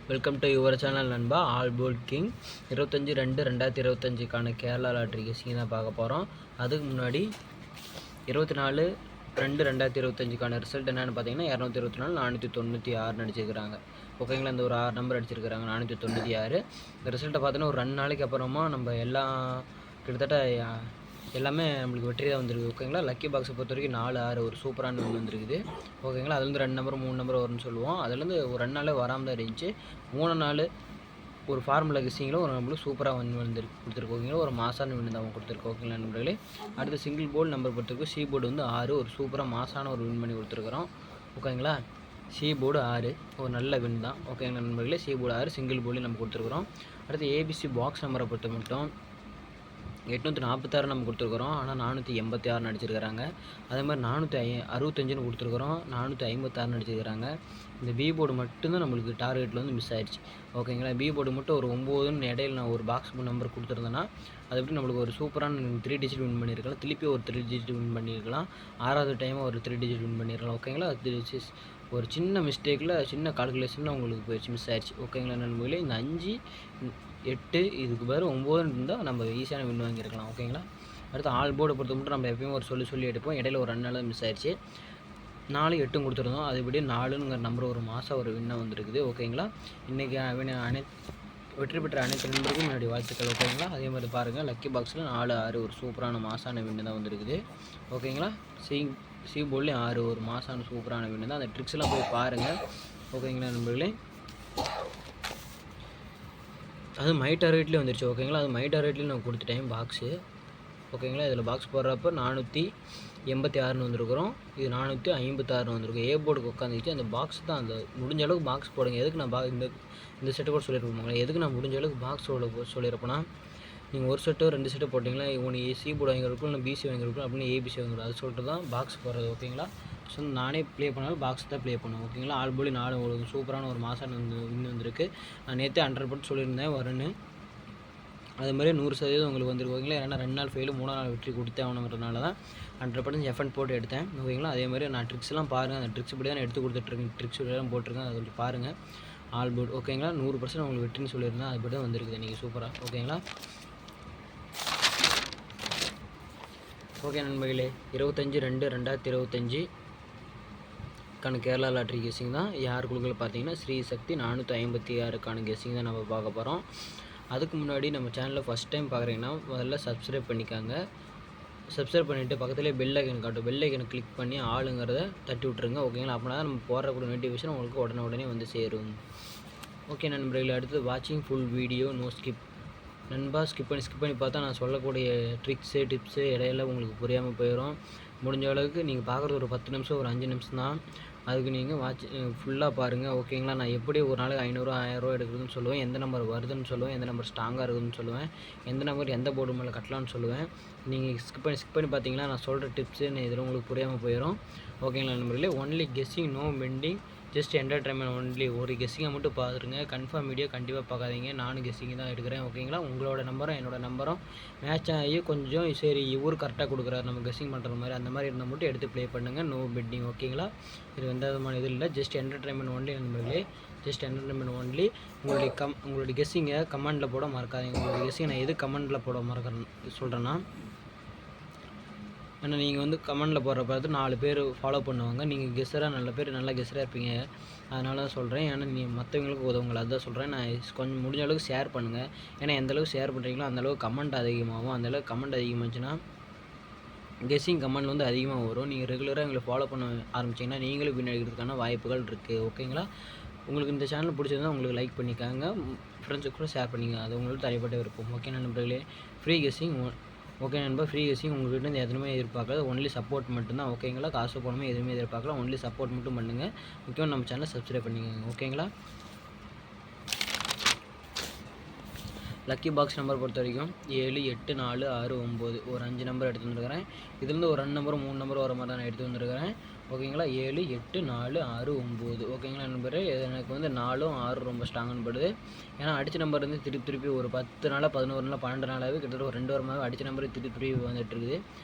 Welcome to your channel நண்பா. All bold king 25/2/2025க்கான Kerala lottery guessing தான் பார்க்க போகிறோம். அதுக்கு முன்னாடி 24/2/2025க்கான ரிசல்ட் என்னென்னு பார்த்தீங்கன்னா 224 496 அடிச்சிருக்கிறாங்க. ஓகேங்களா, இந்த ஒரு 6 நம்பர் அடிச்சிருக்கிறாங்க 496. இந்த ரிசல்ட்டை பார்த்தோன்னா ஒரு 2 நாளைக்கு அப்புறமா நம்ம கிட்டத்தட்ட எல்லாமே நம்மளுக்கு வெற்றி தான் வந்துருக்கு. ஓகேங்களா, லக்கி பாக்ஸை பொறுத்த வரைக்கும் 4 6 ஒரு சூப்பரான ஒன்று வந்துருக்குது. ஓகேங்களா, அதுலேருந்து 2 நம்பர் 3 நம்பர் வரும்னு சொல்லுவோம். அதுலேருந்து ஒரு 2 நாள் வராமல் தான் இருந்துச்சு. 3 நாள் ஒரு ஃபார்முலா கெஸ்ஸிங்கில் ஒரு நம்மளுக்கு சூப்பராக கொடுத்துருக்கு. ஓகேங்களா, ஒரு மாசான வின் தான் கொடுத்துருக்கு. ஓகேங்களா நண்பர்களே, அடுத்து சிங்கிள் போர்டு நம்பர் பொறுத்திருக்கு. சி போர்டு வந்து 6 ஒரு சூப்பராக மாசான ஒரு வின் பண்ணி கொடுத்துருக்குறோம். ஓகேங்களா, சி போர்டு 6 ஒரு நல்ல வின் தான். ஓகேங்களா நண்பர்களே, சி போர்டு 6 சிங்கிள் போர்டு நம்ம கொடுத்துருக்குறோம். அடுத்து ஏபிசி பாக்ஸ் நம்பரை பொறுத்த மட்டும் 846 நம்ம கொடுத்துருக்குறோம். ஆனால் 486 அடிச்சிருக்கிறாங்க. அதே மாதிரி 465 கொடுத்துருக்குறோம். 456 அடிச்சிருக்கிறாங்க. இந்த பி போர்டு மட்டும்தான் நம்மளுக்கு டார்கெட்டில் வந்து மிஸ் ஆயிடுச்சு. ஓகேங்களா, பி போர்டு மட்டும் ஒரு 9ன்னு இடையில நான் ஒரு பாக்ஸ் நம்பர் கொடுத்துருந்தேன்னா அது எப்படி நம்மளுக்கு ஒரு சூப்பரான 3 டிஜிட் வின் பண்ணியிருக்கலாம். திருப்பி ஒரு 3 டிஜிட் வின் பண்ணியிருக்கலாம். 6வது டைமாக ஒரு 3 டிஜிட் வின் பண்ணியிருக்கலாம். ஓகேங்களா, ஒரு சின்ன மிஸ்டேக்கில் சின்ன கால்குலேஷனில் உங்களுக்கு போயிடுச்சு, மிஸ் ஆயிடுச்சு. ஓகேங்களா நண்பர்களே, இந்த 5 8 இதுக்கு பேர் 9 இருந்தால் நம்ம ஈஸியான வின் வாங்கியிருக்கலாம். ஓகேங்களா, அடுத்து ஆல் போர்டை பொறுத்த மட்டும் நம்ம எப்பயும் ஒரு சொல்லி எடுப்போம். இடையில ஒரு 2 நாள் மிஸ் ஆயிடுச்சு. 4 8 கொடுத்துருந்தோம். அதுபடி 4ங்கிற நம்பர் ஒரு மாதம் ஒரு வின்னாக வந்துருக்குது. ஓகேங்களா, இன்றைக்கி வெற்றி பெற்ற அனைத்து நண்பருக்கும் முன்னாடி வாழ்த்துக்கள். ஓகேங்களா, அதே மாதிரி பாருங்கள், லக்கி பாக்ஸில் 4 6 ஒரு சூப்பரான மாசான வின்னு தான் வந்துருக்குது. ஓகேங்களா, சி போர்ட்லேயும் 6 ஒரு மாசான சூப்பரான வின்னு தான். அந்த ட்ரிக்ஸ்லாம் போய் பாருங்கள். ஓகேங்களா நண்பர்களே, அது மை டார்கெட்லேயே வந்துருச்சு. ஓகேங்களா, அது மை டார்கெட்லேயும் நான் கொடுத்துட்டேன் பாக்ஸு. ஓகேங்களா, இதில் பாக்ஸ் போடுறப்ப 486 வந்திருக்கிறோம். இது 456 வந்திருக்கும். ஏ போர்டுக்கு உட்காந்துச்சு. அந்த பாக்ஸ் தான், அந்த முடிஞ்ச அளவுக்கு பாக்ஸ் போடுங்க. எதுக்கு நான் இந்த செட்டு கூட சொல்லியிருப்போம். எதுக்கு நான் முடிஞ்ச அளவுக்கு பாக்ஸோட சொல்லியிருப்பேன்னா, நீங்கள் ஒரு செட்டோ 2 செட்டோ போட்டிங்களா, உனக்கு சி போர்டு வாங்கியிருக்கும், இல்லை பிசி வாங்கியிருக்கும், அப்படின்னு ஏபிசி வாங்கிருக்கும். அது சொல்லிட்டு தான் பாக்ஸ் போடுறது. ஓகேங்களா, ஸோ நானே ப்ளே பண்ணாலும் பாக்ஸ் தான் ப்ளே பண்ணுவேன். ஓகேங்களா, ஆல் போலி 4 ஒரு சூப்பரான ஒரு மாதம் வின் வந்திருக்கு. நான் நேற்றே 100% சொல்லியிருந்தேன் வருன்னு. அது மாதிரி 100% உங்களுக்கு வந்துருக்கு. ஓகேங்களா, ஏன்னா 2 நாள் ஃபெயிலும் 3 நாள் வெற்றி கொடுத்தே ஆகணுங்கிறதுனால தான் 100% எஃபர்ட் போட்டு எடுத்தேன். ஓகேங்களா, அதே மாதிரி நான் ட்ரிக்ஸ்லாம் பாருங்கள். அந்த ட்ரிக்ஸ் இப்படி தான் எடுத்து கொடுத்துட்ருக்கேன். ட்ரிக்ஸ் எல்லாம் போட்டிருக்கேன், அதை கொஞ்சம் பாருங்கள். ஆல் போர்டு ஓகேங்களா, 100% உங்களுக்கு வெற்றின்னு சொல்லியிருந்தேன். அதுபடி தான் வந்திருக்குது இன்றைக்கி சூப்பராக. ஓகேங்களா, ஓகே நண்பர்களே, 25/2/2025 கேரளா லாட்ரி கெஸ்ஸிங் தான். யார் குழுக்கள் பார்த்தீங்கன்னா ஸ்ரீ சக்தி 456 கெஸ்ஸிங் தான் நம்ம பார்க்க போகிறோம். அதுக்கு முன்னாடி நம்ம சேனலில் ஃபஸ்ட் டைம் பார்க்குறீங்கன்னா முதல்ல சப்ஸ்கிரைப் பண்ணிக்காங்க. சப்ஸ்கிரைப் பண்ணிவிட்டு பக்கத்துலேயே பெல் ஐக்கன் காட்டும். பெல் ஐக்கனை கிளிக் பண்ணி ஆளுங்கிறத தட்டி விட்ருங்க. ஓகேங்களா, அப்படின்னா நம்ம போடுறக்கூடிய நோட்டிஃபிகேஷன் உங்களுக்கு உடனே வந்து சேரும். ஓகே நண்பர்களே, அடுத்து வாட்சிங் ஃபுல் வீடியோ நோ ஸ்கிப். நண்பா, ஸ்கிப் பண்ணி பார்த்தா நான் சொல்லக்கூடிய ட்ரிக்ஸு டிப்ஸு இடையில உங்களுக்கு புரியாமல் போயிடும். முடிஞ்ச அளவுக்கு நீங்கள் பார்க்குறது ஒரு 10 நிமிஷம் ஒரு 5 நிமிஷம் தான். அதுக்கு நீங்கள் ஃபுல்லாக பாருங்கள். ஓகேங்களா, நான் எப்படி ஒரு நாளைக்கு 500 1000 எடுக்கிறதுன்னு சொல்லுவேன், எந்த நம்பர் வருதுன்னு சொல்லுவேன், எந்த நம்பர் ஸ்ட்ராங்காக இருக்குதுன்னு சொல்லுவேன், எந்த நம்பர் எந்த போர்டு மேலே கட்டலான்னு சொல்லுவேன். நீங்கள் ஸ்கிப் பண்ணி பார்த்தீங்கன்னா நான் சொல்கிற டிப்ஸு இதில் உங்களுக்கு புரியாமல் போயிடும். ஓகேங்களா நண்பர்களே, only guessing no pending, just entertainment only. ஒரு கெஸ்ஸிங்கை மட்டும் பார்த்துருங்க. கன்ஃபார்ம் வீடியோ கண்டிப்பாக பார்க்காதீங்க. நானும் கெஸ்ஸிங் தான் எடுக்கிறேன். ஓகேங்களா, உங்களோட நம்பரும் என்னோடய நம்பரும் மேட்ச் ஆகி கொஞ்சம் சரி இவர் கரெக்டாக கொடுக்குறாரு நம்ம கெஸ்ஸிங் பண்ணுற மாதிரி, அந்த மாதிரி இருந்தால் மட்டும் எடுத்து ப்ளே பண்ணுங்கள். No betting. ஓகேங்களா, இது எந்த விதமான இது இல்லை, ஜஸ்ட் என்டர்டைன்மெண்ட் ஒன்லி நண்பர்களே, ஜஸ்ட் என்டர்டைன்மெண்ட் ஒன்லி. உங்களுடைய கெஸ்ஸிங்கை கமெண்டில் போட மறக்காதீங்க. உங்களுடைய கெஸ்ஸிங்கை நான் எது கமெண்டில் போட சொல்கிறேன்னா, ஏன்னா நீங்கள் வந்து கமெண்டில் போடுற பார்த்து 4 பேர் ஃபாலோ பண்ணுவாங்க. நீங்கள் நல்ல கெஸ்ஸராக இருப்பீங்க, அதனால தான் சொல்கிறேன். ஏன்னா மற்றவங்களுக்கு உதவுங்களா, அதுதான் சொல்கிறேன். நான் கொஞ்சம் முடிஞ்ச அளவுக்கு ஷேர் பண்ணுங்கள். ஏன்னா எந்தளவுக்கு ஷேர் பண்ணுறீங்களோ அந்தளவுக்கு கமெண்ட் அதிகமாகும். அந்தளவுக்கு கமெண்ட் அதிகமாச்சுன்னா கெஸ்ஸிங் கமெண்ட் வந்து அதிகமாக வரும். நீங்கள் ரெகுலராக எங்களை ஃபாலோ பண்ண ஆரம்பிச்சிங்கன்னா நீங்களும் வின் அடிக்கிறதுக்கான வாய்ப்புகள் இருக்குது. ஓகேங்களா, உங்களுக்கு இந்த சேனல் பிடிச்சிருந்தா உங்களுக்கு லைக் பண்ணிக்காங்க, ஃப்ரெண்ட்ஸுக்கு கூட ஷேர் பண்ணிங்க, அது உங்களுக்கு தனிப்பட்ட விருப்பம். ஓகே நண்பர்களே, ஃப்ரீ கெஸ்ஸிங். ஓகே நண்பா, ஃப்ரீ கெஸ்ஸிங் உங்கள்கிட்ட இருந்து எதுவுமே எதிர்பார்க்காது, ஒன்லி சப்போர்ட் மட்டும்தான். ஓகேங்களா, காசு போனமே எதுவுமே எதிர்பார்க்கலாம், ஒன்லி சப்போர்ட் மட்டும் பண்ணுங்கள். முக்கியமாக நம்ம சேனலை சப்ஸ்கிரைப் பண்ணிக்கோங்க. ஓகேங்களா, லக்கி பாக்ஸ் நம்பர் பொறுத்த வரைக்கும் 7 8 4 6 9 ஒரு 5 நம்பர் எடுத்து வந்துருக்கிறேன். இதுலேருந்து ஒரு 2 நம்பர் 3 நம்பர் வர மாதிரி தான் நான் எடுத்து வந்துருக்கிறேன். ஓகேங்களா, 7 8 4 6 9. ஓகேங்களா நண்பர், எனக்கு வந்து 4 6 ரொம்ப ஸ்ட்ராங்குன்னு படுது. ஏன்னா அடித்த நம்பர் வந்து திருப்பி ஒரு 10 நாளாக 11 நாளாக 12 நாளாகவே கிட்டத்தட்ட ஒரு 2 வாரமாகவே அடித்த நம்பர் திருப்பி வந்துட்டு இருக்குது.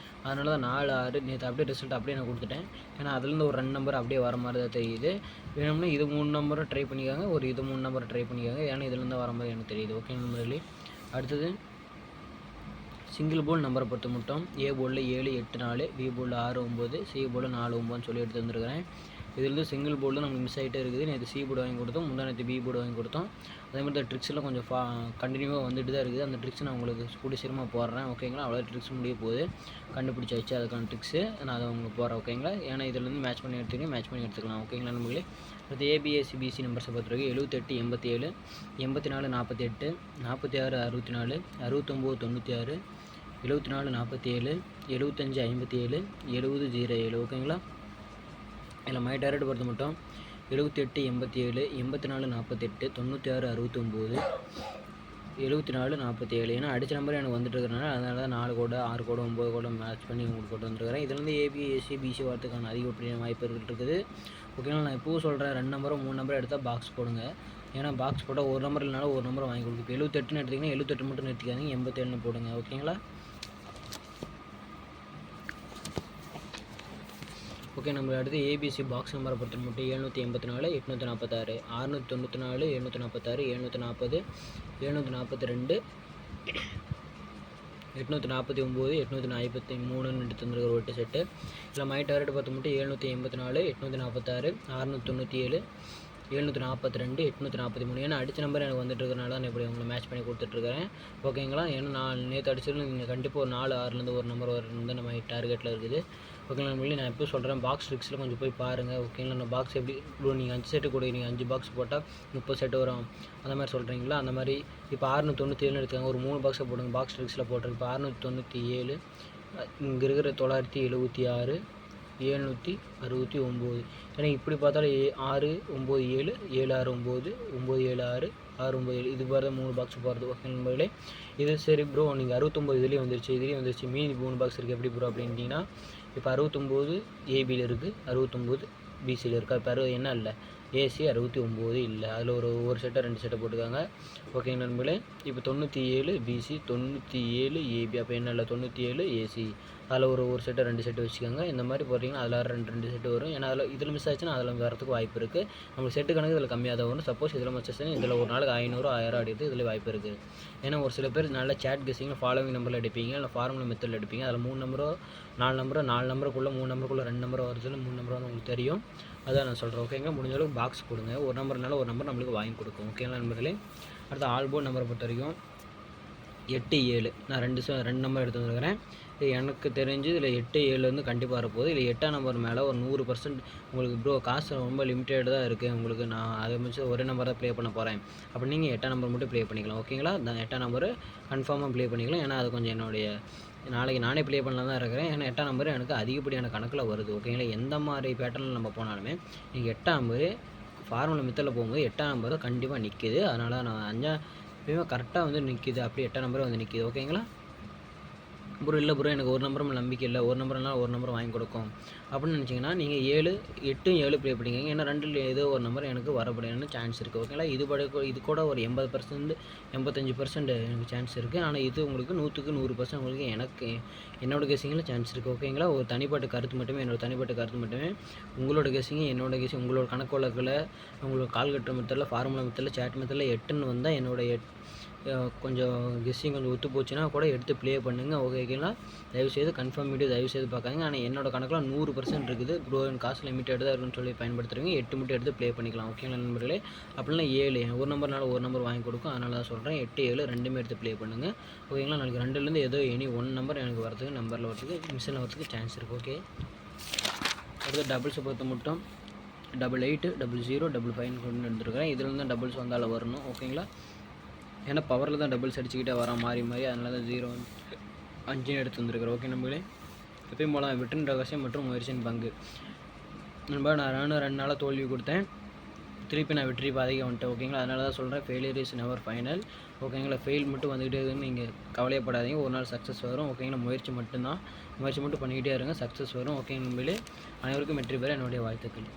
அதனால தான் 4, 6 நேற்று அப்படியே ரிசல்ட் அப்படியே நான் கொடுத்துட்டேன். ஏன்னா அதுலேருந்து ஒரு 2 நம்பர் அப்படியே வர மாதிரி தான் தெரியுது. வேணும்னா இது 3 நம்பரை ட்ரை பண்ணிக்காங்க, ஒரு இது 3 நம்பரை ட்ரை பண்ணிக்காங்க. ஏன்னா இதுலேருந்து வர மாதிரி எனக்கு தெரியுது. ஓகே நண்பர்களே, அடுத்தது சிங்கிள் போல் நம்பரை பொறுத்த மட்டும் ஏ போர்டில் 7, 8, 4, பி போர்டில் 6, 9, சி போர்டில் 4, 9 சொல்லி எடுத்து வந்துருக்கிறேன். இதுலேருந்து சிங்கிள் போர்டில் நமக்கு மிஸ் ஆகிட்டே இருக்குது. நேற்று சி போர்டு வாங்கி கொடுத்தோம், நேற்று பி போர்டு வாங்கி கொடுத்தோம். அதே மாதிரி தான் ட்ரிக்ஸ்லாம் கொஞ்சம் கண்டினியூவாக வந்துட்டு தான் இருக்குது. அந்த ட்ரிக்ஸ் நான் உங்களுக்கு கூடிய சீக்கிரமாக போடுறேன். ஓகேங்களா, அவ்வளோ ட்ரிக்ஸ் முடிய போகுது, கண்டுபிடிச்சாச்சு அதுக்கான ட்ரிக்ஸு நான் அதை உங்களுக்கு போடுறேன். ஓகேங்களா, ஏன்னா இதுலேருந்து மேட்ச் பண்ணி எடுத்துக்கலாம். ஓகேங்களா நம்மளே. அடுத்து ஏபிஎஸ்சி பிசி நம்பர்ஸை பொறுத்தவரைக்கும் 78, 87, 84, 48, 46, 64, 69, 96, 74, 47, 75, 57, 70, 07. ஓகேங்களா, இதில் மை டைரக்ட் பொறுத்த மட்டும் 78, 87, 84, 48, 96, 69, 74, 47. ஏன்னா அடித்த நம்பர் எனக்கு வந்துட்டு இருக்கிறனால அதனால தான் 4 கோடு 6 கோடு 9 கோடு மேட்ச் பண்ணி உங்களுக்கு கொண்டு வந்துருக்கிறேன். இதுலேருந்து ஏபிஎஸ்சி பிசி வரதுக்கான அதிகப்படியான வாய்ப்பு இருக்குது. ஓகேங்களா, நான் இப்போவும் சொல்கிறேன், 2 நம்பரோ 3 நம்பரோ எடுத்தால் பாக்ஸ் போடுங்க. ஏன்னா பாக்ஸ் போட்டால் ஒரு நம்பர் இல்லைனாலும் ஒரு நம்பர் வாங்கி கொடுக்கும். இப்போ 78ன்னு எடுத்திங்கன்னா 78 மட்டும் நிறுத்திக்காதீங்க, 87 போடுங்க. ஓகேங்களா. ஓகே, நம்ம அடுத்து ஏபிசி பாக்ஸ் நம்பரை பொறுத்த மட்டும் 784, 846, 694, 746, 740, 742, 849, 853 எடுத்து வந்துருக்கிற ஒரு செட்டு. இதில் மை டார்கெட் பார்த்து மட்டும் 784, 846, 697, 742, 843. ஏன்னா அடித்த நம்பர் எனக்கு வந்துட்டு இருக்கிறனால நான் இப்படி உங்களை மேட்ச் பண்ணி கொடுத்துட்ருக்கிறேன். ஓகேங்களா, ஏன்னா நான் நேற்று அடிச்சது நீங்கள் கண்டிப்பாக ஒரு 4, 6லேருந்து ஒரு நம்பர் வந்து நம்ம டார்கெட்டில் இருக்குது. ஓகேங்களா, நான் எப்போ சொல்கிறேன், பாக்ஸ் ட்ரிக்ஸில் கொஞ்சம் போய் பாருங்கள். ஓகேங்களா, நான் பாக்ஸ் எப்படி நீங்கள் 5 செட்டு கொடுக்குறீங்க, 5 பாக்ஸ் போட்டால் 30 செட்டு வரும், அந்த மாதிரி சொல்கிறீங்களா, அந்த மாதிரி. இப்போ 697 எடுத்துக்காங்க, ஒரு 3 பாக்ஸை போடுங்க. பாக்ஸ் ட்ரிக்ஸில் போட்டிருக்கு. இப்போ 697, இங்கே இருக்கிற 976, 769. ஏன்னா இப்படி பார்த்தாலும் 6, 9, 7, 7, 6, 9, 9, 7, 6, 6, 9, 7 இது மாதிரி தான் 3 பாக்ஸ் போகிறது. ஓகே நண்பர்களே, இது சரி ப்ரோ, நீங்கள் 69 இதுலேயும் வந்துருச்சு, மீதி 3 பாக்ஸ் இருக்குது எப்படி ப்ரோ அப்படின்ட்டிங்கன்னா, இப்போ 69 ஏபியில் இருக்குது, 69 பிசியில் இருக்குது. இப்போ என்ன இல்லை, ஏசி 69 இல்லை, அதில் ஒரு செட்டை 2 செட்டை போட்டுக்காங்க. ஓகே நண்பர்களே, இப்போ 97 பிசி, 97 ஏபி, அப்போ என்ன இல்லை 97 ஏசி, அதில் ஒரு செட்டை 2 செட்டு வச்சுக்கோங்க. இந்த மாதிரி போட்டிங்கன்னா அதில் 2 செட்டு வரும். ஏன்னா இதில் மிஸ் ஆச்சுன்னா அதில் வரதுக்கு வாய்ப்பு இருக்குது. நம்மளுக்கு செட்டு கணக்கு இதில் கம்மியாக தான் வரும். சப்போஸ் இதில் மிஸ் ஆச்சுன்னா இதில் ஒரு நாளுக்கு 500, 1000 அடிக்கிறது இதில் வாய்ப்பு இருக்குது. ஏன்னா ஒரு சில பேர் நல்ல சேட் கெஸிங்கில் ஃபாலோவிங் நம்பரில் எடுப்பீங்க, இல்லை ஃபார்முலா மெத்தடில் எடுப்பீங்க. அதில் 3 நம்பரோ 4 நம்பரோ 4 நம்பருக்குள்ளே 3 நம்பருக்குள்ளே 2 நம்பர் வருதுன்னு 3 நம்பர் வந்து உங்களுக்கு தெரியும். அதான் நான் சொல்கிறேன். ஓகேங்க, முடிஞ்ச அளவுக்கு பாக்ஸ் கொடுங்க. ஒரு நம்பர்னால ஒரு நம்பர் நம்மளுக்கு வாங்கி கொடுக்கும். ஓகேங்களா நண்பர்களே. அடுத்து ஆல் போர்ட் நம்பரை பொறுத்த வரைக்கும் 8, 7 நான் 2 நம்பர் எடுத்து வந்துருக்கிறேன். எனக்கு தெரிஞ்சு இதில் 8, 7 வந்து கண்டிப்பாக வரப்போகுது. இதில் 8ஆம் நம்பர் மேலே ஒரு 100% உங்களுக்கு ப்ரோ காசு ரொம்ப லிமிட்டட் தான் இருக்குது உங்களுக்கு, நான் அதை முடிச்சு ஒரே நம்பர் தான் ப்ளே பண்ண போகிறேன் அப்போ நீங்கள் 8ஆம் நம்பர் மட்டும் ப்ளே பண்ணிக்கலாம். ஓகேங்களா, அந்த 8ஆம் நம்பர் கன்ஃபார்மாக ப்ளே பண்ணிக்கலாம். ஏன்னா அது கொஞ்சம் என்னுடைய நாளைக்கு நானே ப்ளே பண்ணலாம் தான் இருக்கிறேன். ஏன்னா 8ஆம் நம்பர் எனக்கு அதிகப்படியான கணக்கில் வருது. ஓகேங்களா, எந்த மாதிரி பேட்டர்னில் நம்ம போனாலுமே நீங்கள் 8ஆம் நம்பர் ஃபார்முலா மெத்தடில் போகும்போது 8ஆம் நம்பர் கண்டிப்பாக நிற்கிது. அதனால் நான் 5 எப்பயுமே கரெக்டாக வந்து நிற்கிது, அப்படி 8ஆம் நம்பர் வந்து நிற்கிது. ஓகேங்களா ப்ரோ, இல்லை ப்ரோ எனக்கு ஒரு நம்பரும் நம்பிக்கை இல்லை, ஒரு நம்பர்னால ஒரு நம்பர் வாங்கி கொடுக்கும் அப்படின்னு நினச்சிங்கன்னா நீங்கள் 7, 8, 7 ப்ளே பண்ணிக்கோங்க. ஏன்னா 2ல் ஏதோ ஒரு நம்பர் எனக்கு வரப்படியான சான்ஸ் இருக்குது. ஓகேங்களா, இது கூட ஒரு 80%, 85% எனக்கு சான்ஸ் இருக்குது. ஆனால் இது உங்களுக்கு 100க்கு 100% உங்களுக்கு எனக்கு என்னோட கெஸிங்கில் சான்ஸ் இருக்குது. ஓகேங்களா, ஒரு தனிப்பட்ட கருத்து மட்டுமே, என்னோட தனிப்பட்ட கருத்து மட்டுமே. உங்களோட கெஸிங்கு என்னோட கெஸிங், உங்களோட கணக்கு வழக்கில் உங்களுக்கு கால் கட்டுற மெத்தடில் ஃபார்முலா மெத்தடில் சேட் மெத்தடில் 8ன்னு வந்தால் என்னோட கொஞ்சம் கெஸ்ஸிங் கொஞ்சம் ஒத்து போச்சுன்னா கூட எடுத்து ப்ளே பண்ணுங்கள். ஓகேங்களா, தயவுசெய்து கன்ஃபார்ம் வீடியோ தயவுசெய்து பார்க்காங்க. ஆனால் என்னோட கணக்கில் 100% இருக்குது. ப்ரோ என் காசு லிமிட்டட் தான் இருக்குன்னு சொல்லி பயன்படுத்துகிறீங்க, 8 மட்டும் எடுத்து ப்ளே பண்ணிக்கலாம். ஓகேங்களா நண்பர்களே, அப்படின்னா 7 ஒரு நம்பர்னால ஒரு நம்பர் வாங்கி கொடுக்கும். அதனால தான் சொல்கிறேன் 8, 7 ரெண்டுமே எடுத்து ப்ளே பண்ணுங்கள். ஓகேங்களா, நாளைக்கு 2லேருந்து ஏதோ ஒன் நம்பர் எனக்கு வரதுக்கு நம்பரில் வரதுக்கு மிஷினில் வரதுக்கு சான்ஸ் இருக்குது. ஓகே, அடுத்து டபுள்ஸை பொறுத்த மட்டும் 88, 00, 55 கொண்டு எடுத்துருக்கிறேன். இதில் தான் டபுள்ஸ் வந்தாலும் வரணும். ஓகேங்களா, ஏன்னா பவரில் தான் டபுள்ஸ் அடிச்சுக்கிட்டே வரான் மாறி அதனால தான் 0, 5 எடுத்து வந்துருக்குறேன். ஓகே நம்பளே, எப்பயும் போகலாம் வெற்றின் ரகசியம் மற்றும் முயற்சியின் பங்கு நண்பா. நானும் 2 நாளாக தோல்வி கொடுத்தேன், திருப்பி நான் வெற்றி பாதைக்கு வந்துட்டேன். ஓகேங்களா, அதனால தான் சொல்கிறேன் ஃபெயிலியர் இஸ் நெவர் ஃபைனல். ஓகேங்களா, ஃபெயில் மட்டும் வந்துக்கிட்டே இருக்குன்னு நீங்கள் கவலையப்படாதீங்க, ஒரு நாள் சக்ஸஸ் வரும். ஓகேங்களா, முயற்சி மட்டும் பண்ணிக்கிட்டே இருங்க, சக்ஸஸ் வரும். ஓகே நம்பளே, அனைவருக்கும் வெற்றி பெற என்னுடைய வாழ்த்துக்கள்.